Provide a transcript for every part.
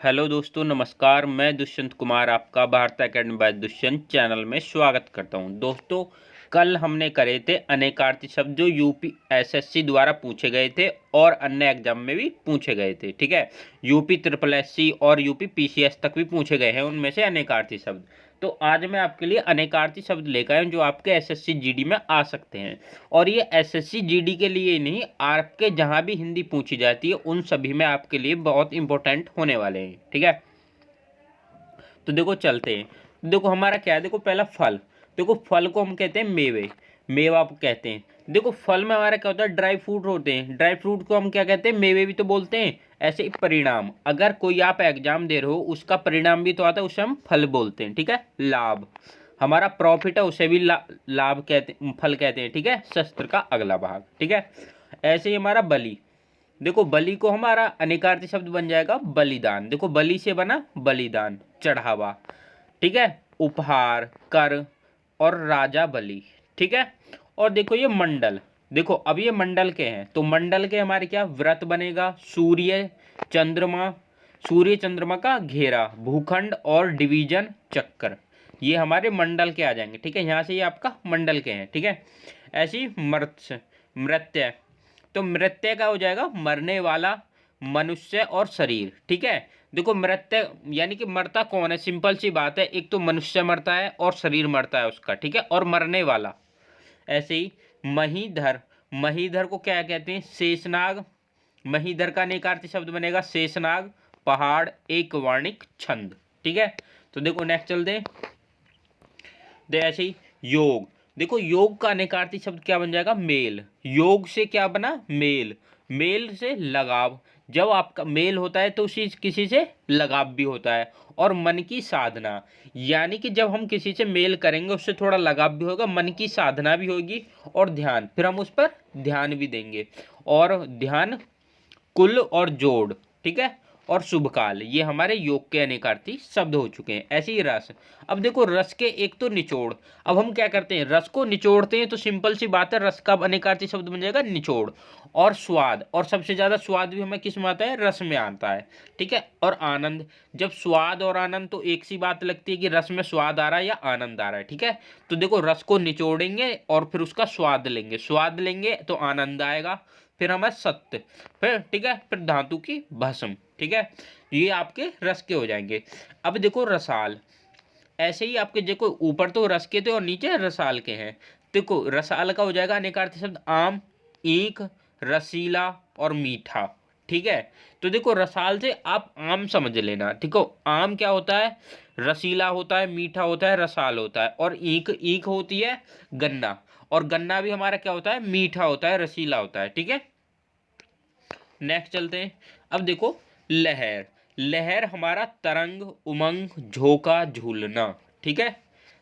Hello दोस्तों, नमस्कार। मैं दुष्यंत कुमार आपका Bharat Academy by Dushyant channel में स्वागत करता हूं। दोस्तों, कल हमने करे थे अनेकार्थी शब्द जो यूपी एसएससी द्वारा पूछे गए थे और अन्य एग्जाम में भी पूछे गए थे। ठीक है, यूपी ट्रिपल एससी और यूपी पीसीएस तक भी पूछे गए हैं उनमें से अनेकार्थी शब्द। तो आज मैं आपके लिए अनेकार्थी शब्द लेकर आया हूं जो आपके एसएससी जीडी में आ सकते हैं। और ये एसएससी जीडी के लिए ही नहीं, आपके जहां भी हिंदी पूछी जाती है उन सभी में आपके लिए बहुत इंपॉर्टेंट होने वाले हैं। ठीक है, तो देखो चलते हैं। देखो हमारा क्या है, देखो पहला फल। देखो फल को हम कहते हैं मेवे, मेवा आप कहते हैं। देखो फल में हमारा क्या होता है, ड्राई फ्रूट होते हैं। ड्राई फ्रूट को हम क्या कहते हैं, मेवे भी तो बोलते हैं। ऐसे ही परिणाम, अगर कोई आप एग्जाम दे रहे हो उसका परिणाम भी तो आता है, उसे हम फल बोलते हैं। ठीक है, लाभ, हमारा प्रॉफिट है उसे भी लाभ कहते, फल कहते हैं। ठीक है, शस्त्र का अगला भाग। ठीक है, ऐसे ही हमारा बलि। देखो बलि को हमारा अनेकार्थी शब्द बन जाएगा बलिदान। देखो बलि से बना बलिदान, चढ़ावा। ठीक है, उपहार, कर और राजा बलि। ठीक है, और देखो ये मंडल। देखो अब ये मंडल के हैं तो मंडल के हमारे क्या व्रत बनेगा, सूर्य चंद्रमा, सूर्य चंद्रमा का घेरा, भूखंड और डिवीजन चक्कर, ये हमारे मंडल के आ जाएंगे। ठीक है, यहाँ से ये आपका मंडल के हैं। ठीक है, ऐसी मृत्य, मृत्य, तो मृत्यु का हो जाएगा मरने वाला, मनुष्य और शरीर। ठीक है, देखो मृत्यु यानी कि मरता कौन है, सिंपल सी बात है, एक तो मनुष्य मरता है और शरीर मरता है उसका। ठीक है, और मरने वाला। ऐसे ही महीधर, महीधर को क्या कहते हैं, शेषनाग। महीधर का अनेकार्थी शब्द बनेगा शेषनाग, पहाड़, एक वर्णिक छंद। ठीक है, तो देखो नेक्स्ट चलते हैं। ऐसे ही योग। देखो योग का अनेकार्थी शब्द क्या बन जाएगा, मेल। योग से क्या बना, मेल। मेल से लगाव, जब आपका मेल होता है तो उसी किसी से लगाव भी होता है। और मन की साधना, यानी कि जब हम किसी से मेल करेंगे उससे थोड़ा लगाव भी होगा, मन की साधना भी होगी। और ध्यान, फिर हम उस पर ध्यान भी देंगे। और ध्यान, कुल और जोड़। ठीक है, और शुभ काल, ये हमारे योग के अनेकार्थी शब्द हो चुके हैं। ऐसे ही रस। अब देखो रस के एक तो निचोड़। अब हम क्या करते हैं, रस को निचोड़ते हैं, तो सिंपल सी बात है, रस का अनेकार्थी शब्द बन जाएगा निचोड़। और स्वाद, और सबसे ज्यादा स्वाद भी हमें किस में आता है, रस में आता है। ठीक है, और आनंद। जब स्वाद और आनंद, तो एक सी बात लगती है कि रस में स्वाद आ रहा है या आनंद आ रहा है। ठीक है, तो देखो रस को निचोड़ेंगे और फिर उसका स्वाद लेंगे, स्वाद लेंगे तो आनंद आएगा। फिर हमारा सत्य, फिर ठीक है, फिर धातु की भस्म। ठीक है, ये आपके रस के हो जाएंगे। अब देखो रसाल। ऐसे ही आपके देखो ऊपर तो रस के थे और नीचे रसाल के हैं। देखो रसाल का हो जाएगा अनेकार्थी शब्द आम, ईख, रसीला और मीठा। ठीक है, तो देखो रसाल से आप आम समझ लेना। ठीक हो, आम क्या होता है, रसीला होता है, मीठा होता है, रसाल होता है। और ईख, ईख होती है गन्ना, और गन्ना भी हमारा क्या होता है, मीठा होता है, रसीला होता है। ठीक है, नेक्स्ट चलते हैं। अब देखो लहर। लहर हमारा तरंग, उमंग, झोंका, झूलना। ठीक है,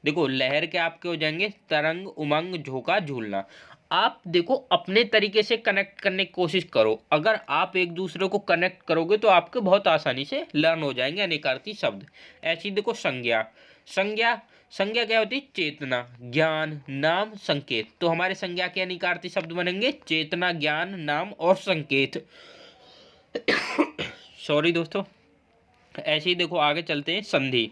देखो लहर के आपके हो जाएंगे तरंग, उमंग, झोंका, झूलना। आप देखो अपने तरीके से कनेक्ट करने की कोशिश करो। अगर आप एक दूसरे को कनेक्ट करोगे तो आपके बहुत आसानी से लर्न हो जाएंगे अनेकार्थी शब्द। ऐसी देखो संज्ञा। संज्ञा, संज्ञा क्या होती है, चेतना, ज्ञान, नाम, संकेत। तो हमारे संज्ञा के अनेकार्थी शब्द बनेंगे चेतना, ज्ञान, नाम और संकेत। सॉरी दोस्तों। ऐसे ही देखो आगे चलते हैं, संधि।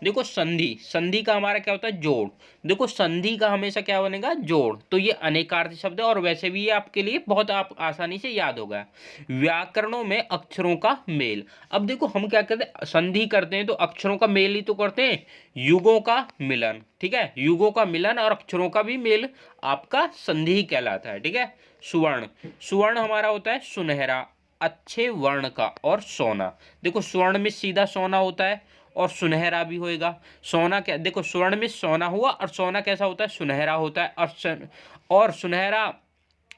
देखो संधि, संधि का हमारा क्या होता है, जोड़। देखो संधि का हमेशा क्या बनेगा, जोड़। तो ये अनेकार्थी शब्द है और वैसे भी ये आपके लिए बहुत आप आसानी से याद होगा। व्याकरणों में अक्षरों का मेल। अब देखो हम क्या करते हैं, संधि करते हैं तो अक्षरों का मेल ही तो करते हैं, युगों का मिलन। ठीक है, युगों का मिलन और अक्षरों का भी मेल आपका संधि ही कहलाता है। ठीक है, सुवर्ण। सुवर्ण हमारा होता है सुनहरा, अच्छे वर्ण का। और सोना, देखो स्वर्ण में सीधा सोना होता है और सुनहरा भी होएगा। सोना क्या, देखो स्वर्ण में सोना हुआ और सोना कैसा होता है, सुनहरा होता है। और सुनहरा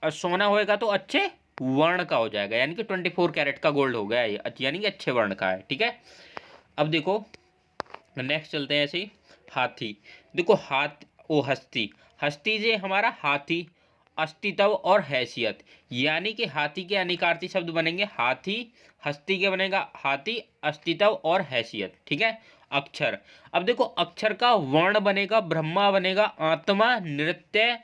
और सोना होएगा तो अच्छे वर्ण का हो जाएगा, यानी कि 24 कैरेट का गोल्ड हो गया ये, यानी कि अच्छे वर्ण का है। ठीक है, अब देखो नेक्स्ट चलते हैं। ऐसे ही हाथी। देखो हाथ, ओ हस्ती। हस्ती से हमारा हाथी, अस्तित्व और हैसियत, यानी कि हाथी के अनिकार्थी शब्द बनेंगे हाथी, हस्ती के बनेगा हाथी, अस्तित्व और हैसियत। ठीक है, अक्षर। अब देखो अक्षर का वर्ण बनेगा ब्रह्मा, बनेगा आत्मा, नृत्य,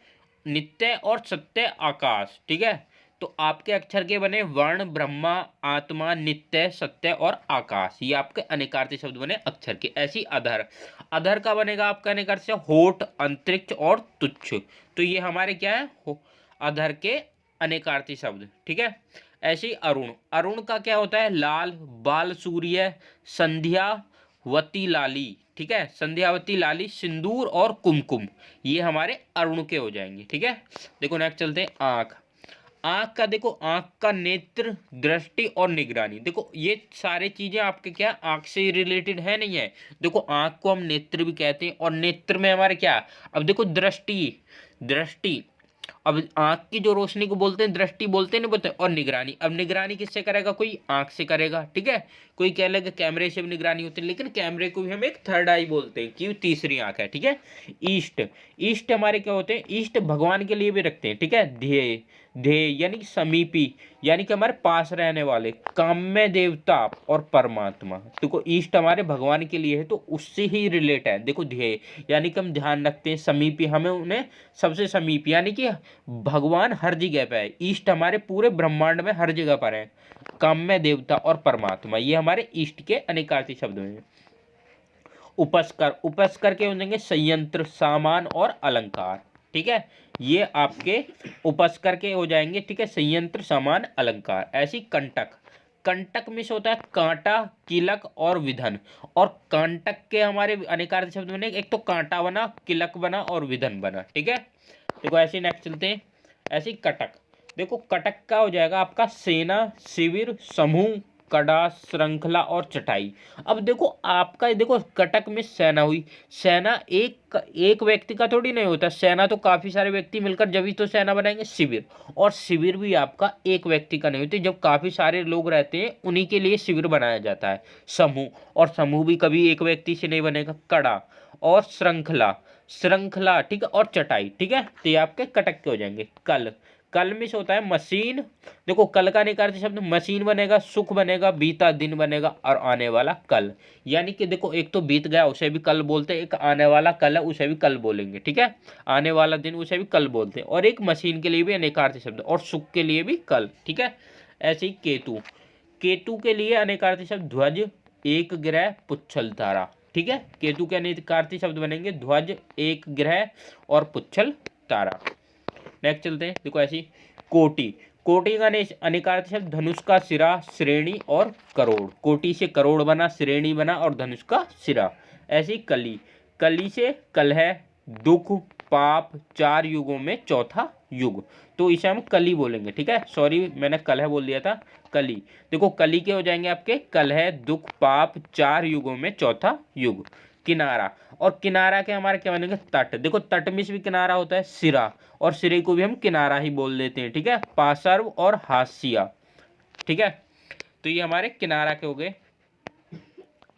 नित्य और सत्य, आकाश। ठीक है, तो आपके अक्षर के बने वर्ण, ब्रह्मा, आत्मा, नित्य, सत्य और आकाश। ये आपके अनेकार्थी शब्द बने अक्षर के। ऐसी अधर, अधर का बनेगा आपका अनेकार्थी शब्द होठ, अंतरिक्ष और तुच्छ। तो ये हमारे क्या है, अधर के अनेकार्थी शब्द। ठीक है। ऐसे ही अरुण, अरुण का क्या होता है, लाल, बाल सूर्य, संध्यावती लाली। ठीक है, संध्यावती लाली, सिंदूर और कुमकुम, ये हमारे अरुण के हो जाएंगे। ठीक है। देखो नेक्स्ट चलते हैं आंख। आंख का देखो, आंख का नेत्र, दृष्टि और निगरानी। देखो ये सारे चीजें आपके क्या आंख से रिलेटेड है नहीं है। देखो आंख को हम नेत्र भी कहते हैं, और नेत्र में हमारे क्या, अब देखो दृष्टि, दृष्टि, अब आंख की जो रोशनी को बोलते हैं दृष्टि बोलते हैं, नहीं बोलते। और निगरानी, अब निगरानी किससे करेगा, कोई आंख से करेगा। ठीक है। कोई कह लेगा कैमरे से भी निगरानी होती है, लेकिन कैमरे को भी हम एक थर्ड आई बोलते हैं कि तीसरी आंख है। ठीक है। ईष्ट, ईष्ट हमारे क्या होते हैं, ईष्ट भगवान के लिए भी रखते हैं। ठीक है। ध्येय, ध्येय यानी कि समीपी, यानी कि हमारे पास रहने वाले, काम्य देवता और परमात्मा। देखो ईष्ट हमारे भगवान के लिए है, तो उससे ही रिलेट है। देखो ध्येय यानी कि हम ध्यान रखते हैं, समीपी हमें उन्हें सबसे समीप, यानी कि भगवान हर जगह पे है। ईष्ट हमारे पूरे ब्रह्मांड में हर जगह पर है। काम्य देवता और परमात्मा, ये हमारे ईष्ट के अनेकार्थी शब्द हैं। उपस्कर, उपस्कर के हो जाएंगे संयंत्र, सामान और अलंकार। ठीक है। ये आपके उपस्कर के हो जाएंगे। ठीक है, संयंत्र, सामान, अलंकार। ऐसी कंटक, कंटक मिस होता है कांटा, किलक और विधन। और कंटक के हमारे अनेकार्थी शब्द बने, एक तो कांटा बना, किलक बना और विधन बना। ठीक है। देखो ऐसे नेक्स्ट चलते हैं। ऐसी कटक, देखो कटक का हो जाएगा आपका सेना, शिविर, समूह, कड़ा, श्रृंखला और चटाई। अब देखो आपका, देखो कटक में सेना हुई, सेना एक एक व्यक्ति का थोड़ी नहीं होता, सेना तो काफी सारे व्यक्ति मिलकर जब ही तो सेना बनाएंगे। शिविर, और शिविर भी आपका एक व्यक्ति का नहीं होता, जब काफी सारे लोग रहते हैं उन्हीं के लिए शिविर बनाया जाता है। समूह, और समूह भी कभी एक व्यक्ति से नहीं बनेगा। कड़ा और श्रृंखला, श्रृंखला। ठीक है, और चटाई। ठीक है। तो ये आपके कटक के हो जाएंगे। कल, कल में से होता है मशीन। देखो कल का निकालते शब्द मशीन बनेगा, सुख बनेगा, बीता दिन बनेगा और आने वाला कल। यानी कि देखो एक तो बीत गया उसे भी कल बोलते हैं, एक आने वाला कल है उसे भी कल बोलेंगे। ठीक है। आने वाला दिन उसे भी कल बोलते हैं, और एक मशीन के लिए भी अनेकार्थी शब्द, और सुख के लिए भी कल। ठीक है। ऐसे ही केतु, केतु के लिए अनेकार्थी शब्द ध्वज, एक ग्रह, पुच्छल तारा। ठीक है। केतु के अनेकार्थी शब्द बनेंगे ध्वज, एक ग्रह और पुच्छल तारा। नेक्स्ट चलते हैं। देखो ऐसी कोटि, कोटि का अनेकार्थी शब्द धनुष का सिरा, श्रेणी और करोड़। कोटि से करोड़ बना, श्रेणी बना और धनुष का सिरा। ऐसी कली, कली से कलह, दुख, पाप, चार युगों में चौथा युग, तो इसे हम कली बोलेंगे। ठीक है, सॉरी मैंने कलह बोल दिया था, कली। देखो कली के हो जाएंगे आपके कलह, दुख, पाप, चार युगों में चौथा युग। किनारा, और किनारा के हमारे क्या बनेंगे तट। देखो तट में भी किनारा होता है, सिरा, और सिरे को भी हम किनारा ही बोल देते हैं। ठीक है। पार्श्व और हाशिया। ठीक है। तो ये हमारे किनारा के हो गए।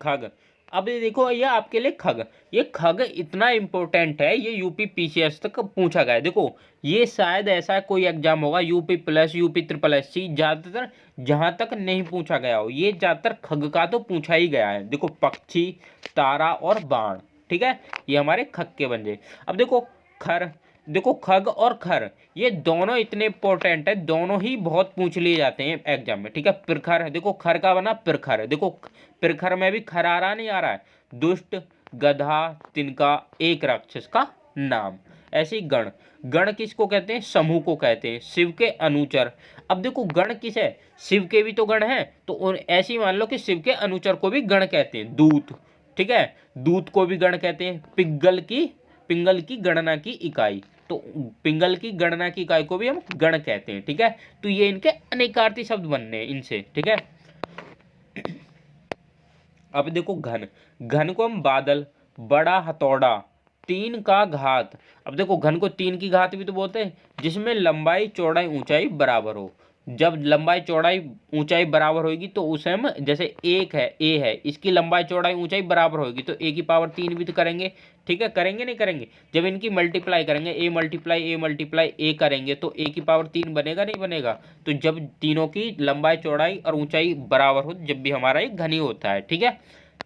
खग, अब ये देखो ये आपके लिए खग, ये खग इतना इंपॉर्टेंट है, ये यूपी पीसीएस तक पूछा गया है। देखो ये शायद ऐसा कोई एग्जाम होगा UP plus, UP triple SC, ज्यादातर जहां तक नहीं पूछा गया हो, ये ज्यादातर खग का तो पूछा ही गया है। देखो पक्षी, तारा और बाण। ठीक है, ये हमारे खग के बन जाए। अब देखो खर, देखो खग और खर ये दोनों इतने इंपॉर्टेंट है, दोनों ही बहुत पूछ लिए जाते हैं एग्जाम में। ठीक है। प्रखर, देखो खर का बना प्रखर। देखो प्रखर में भी खर आ रहा नहीं आ रहा है। दुष्ट, गधा, तिनका, एक राक्षस का नाम। ऐसे ही गण, गण किसको कहते हैं, समूह को कहते हैं। शिव के अनुचर, अब देखो गण किस है, शिव के भी तो गण है, तो ऐसे ही मान लो कि शिव के अनुचर को भी गण कहते हैं। दूत, ठीक है, दूत को भी गण कहते हैं। पिंगल की गणना की इकाई, तो पिंगल की गणना की इकाई को भी हम गण कहते हैं। ठीक है। तो ये इनके अनेकार्थी शब्द बनने हैं इनसे। ठीक है। अब देखो घन, घन को हम बादल, बड़ा हथौड़ा, तीन का घात। अब देखो घन को तीन की घात भी तो बोलते हैं, जिसमें लंबाई, चौड़ाई, ऊंचाई बराबर हो। जब लंबाई, चौड़ाई, ऊंचाई बराबर होगी तो उसे हम, जैसे एक है, ए है, इसकी लंबाई, चौड़ाई, ऊंचाई बराबर होगी तो ए की पावर 3 भी तो करेंगे। ठीक है, करेंगे नहीं करेंगे, जब इनकी मल्टीप्लाई करेंगे, ए मल्टीप्लाई ए करेंगे तो ए की पावर 3 बनेगा नहीं बनेगा। तो जब तीनों की लंबाई, चौड़ाई और ऊंचाई बराबर हो, जब भी हमारा एक घन ही होता है। ठीक है।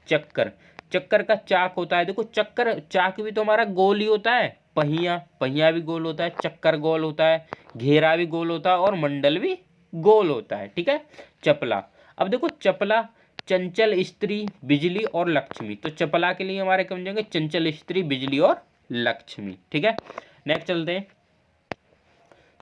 चक्कर, चक्कर का चाक होता है। देखो चक्कर, चाक भी तो हमारा गोल ही होता है। पहिया, पहिया भी गोल होता है, चक्कर गोल होता है, घेरा भी गोल होता है और मंडल भी गोल होता है। ठीक है। चपला, अब देखो चपला, चंचल स्त्री, बिजली और लक्ष्मी। तो चपला के लिए हमारे क्या बन जाएंगे, चंचल स्त्री, बिजली और लक्ष्मी। ठीक है। नेक्स्ट चलते हैं,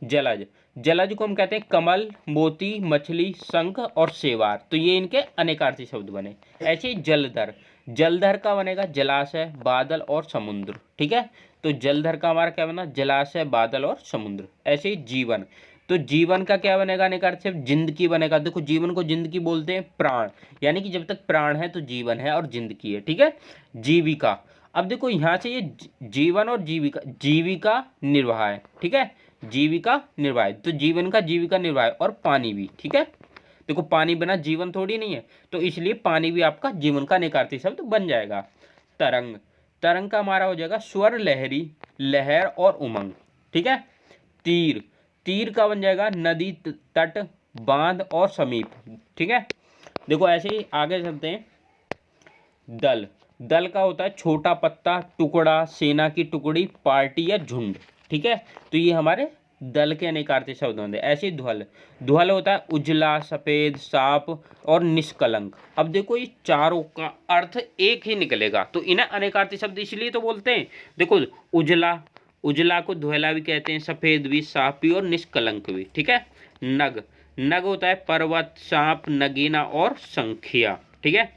जलज। जलज को हम कहते हैं कमल, मोती, मछली, शंख और शेवार। तो ये इनके अनेकार्थी शब्द बने। ऐसे ही जलधर, जलधर का बनेगा जलाशय, बादल और समुद्र। ठीक है। तो जलधर का हमारा क्या बना, जलाशय, बादल और समुद्र। ऐसे ही जीवन, तो जीवन का क्या बनेगा अनेकार्थी शब्द, जिंदगी बनेगा। देखो जीवन को जिंदगी बोलते हैं, प्राण, यानी कि जब तक प्राण है तो जीवन है और जिंदगी है। ठीक है। जीविका, अब देखो यहाँ से ये जीवन और जीविका, जीविका निर्वाह है। ठीक है। जीविका निर्वाह, तो जीवन का जीविका निर्वाह और पानी भी। ठीक है। देखो पानी बिना जीवन थोड़ी नहीं है, तो इसलिए पानी भी आपका जीवन का अनेकार्थी शब्द बन जाएगा। तरंग, तरंग का हमारा हो जाएगा स्वर, लहरी, लहर और उमंग। ठीक है। तीर, तीर का बन जाएगा नदी, तट, बांध और समीप। ठीक है। देखो ऐसे ही आगे चलते हैं। दल, दल का होता है छोटा पत्ता, टुकड़ा, सेना की टुकड़ी, पार्टी या झुंड। ठीक है। तो ये हमारे दल के अनेकार्थी शब्द होंगे। ऐसे ही ध्वल, ध्वल होता है उजला, सफेद, साफ और निष्कलंक। अब देखो ये चारों का अर्थ एक ही निकलेगा, तो इन्हें अनेकार्थी शब्द इसलिए तो बोलते हैं। देखो उजला, उजला को ध्वला भी कहते हैं, सफेद भी, साफ भी और निष्कलंक भी। ठीक है। नग, नग होता है पर्वत, सांप, नगीना और संख्या। ठीक है।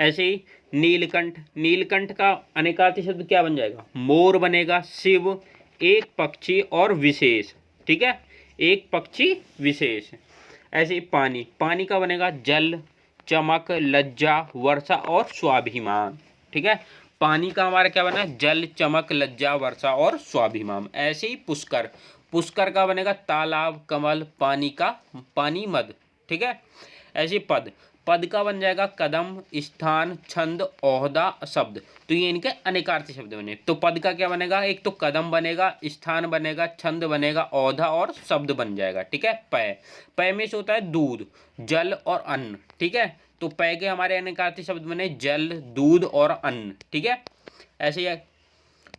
ऐसे ही नीलकंठ, नीलकंठ का अनेकार्थी शब्द क्या बन जाएगा, मोर बनेगा, शिव, एक पक्षी और विशेष। ठीक है। एक पक्षी विशेष। ऐसे ही पानी, पानी का बनेगा जल, चमक, लज्जा, वर्षा और स्वाभिमान। ठीक है। पानी का हमारा क्या बना, जल, चमक, लज्जा, वर्षा और स्वाभिमान। ऐसे ही पुष्कर, पुष्कर का बनेगा तालाब, कमल, पानी का, पानी, मद। ठीक है। ऐसे पद, पद का बन जाएगा कदम, स्थान, छंद, ओहदा, शब्द। तो ये इनके अनेकार्थी शब्द बने। तो पद का क्या बनेगा, एक तो कदम बनेगा, स्थान बनेगा, छंद बनेगा, ओहदा और शब्द बन जाएगा। ठीक है। पय, पय में से होता है दूध, जल और अन्न। ठीक है। तो पय के हमारे अनेकार्थी शब्द बने जल, दूध और अन्न। ठीक है। ऐसे ही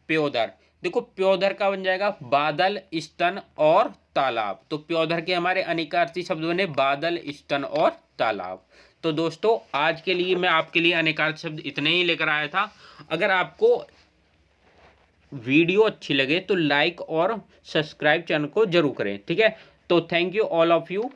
प्योदर, देखो प्योदर का बन जाएगा बादल, स्तन और तालाब। तो प्योदर के हमारे अनेकार्थी शब्द बने बादल, स्तन और तालाब। तो दोस्तों आज के लिए मैं आपके लिए अनेकार्थी शब्द इतने ही लेकर आया था। अगर आपको वीडियो अच्छी लगे तो लाइक और सब्सक्राइब चैनल को जरूर करें। ठीक है। तो thank you all of you.